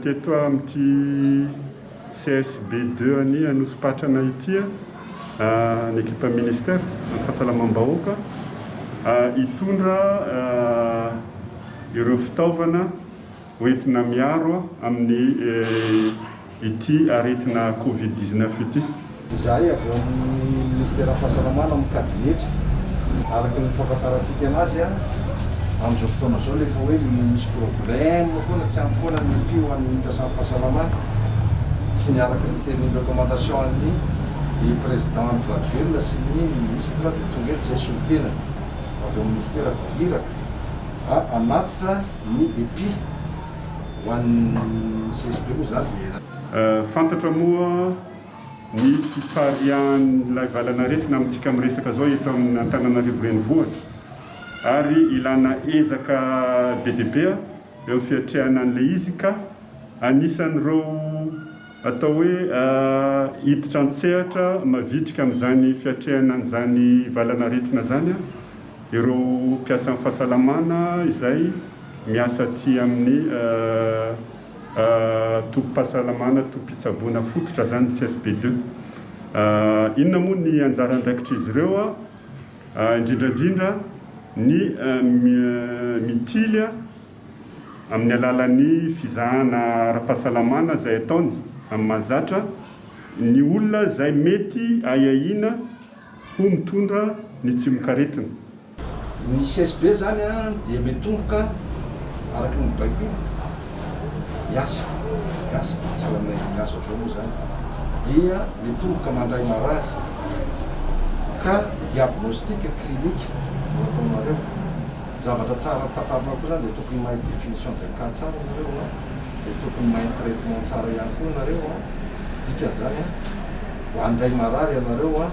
teto amin'ity CSB2 any Anosipatrana ity ny ekipa ministère ny fahasalamam-bahoaka hitondra ireo fitaovana hoentina miaro amin'ny ity aretina Covid-19 ity. Izahay avy amin'ny ministère fahasalamana amin'ny kabinetra araka ny fahafantarantsika anazy amin'izao fotoana izao lefa hoe misy problème foana tsy ampy foana ny mpio amin'ny mpiasan'ny fahasalamana tsy niaraka ny teny recommandation an'ny président graduel sy ny ministre dia tonga eto izay solotena avy amin'ny ministère viraka anatitra ny EPI ho an'ny CSB moa zany dia fantatra moa ny fiparian'ilay valanaretina amintsika miresaka zao eto amin'ny Antananarivo renivohitra ary ilana ezaka be dia be eo amin'ny fiatrehana an'ilay izy ka anisan'ireo atao hoe hiditra an-tsehatra mavitrika amin'izany fiatrehana an'izany valanaretina zany ireo mpiasan'ny fahasalamana izay miasa aty amin'ny tobim-pahasalamana tobim-pitsaboana fototra zany CSB2. Inona moa ny anjaran-draikitra izy ireo indrindrandrindra ny mitily amin'ny alalan'ny fizahana ara-pahasalamana izay ataony amin'ny mahazatra ny olona izay mety ahahina ho mitondra ny tsimikaretina. Ny CSB zany dia mitomboka araka ny baiko miasa tsara aminay miasa zao moa zany dia mitomboka mandray marary ka diagnostique clinique no ataonareo zavatra tsara fantarina koa zany dia tokony mahay définition d'un cas tsara nareo dia tokony mahay traitement tsara ihany koa nareo dikan'izany ho andray marary ianareo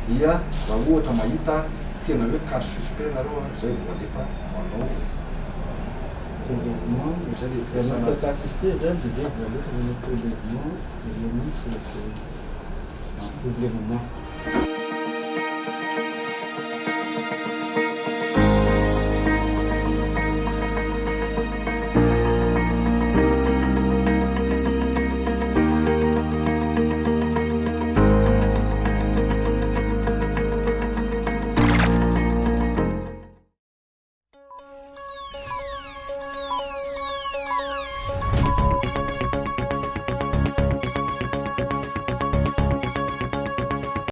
dia raha ohatra mahita tena hoe cas suspect nareo zay vao alefa manao prélèvement, vous avez assisté à des prélèvements, et le ministre, c'est un prélèvement.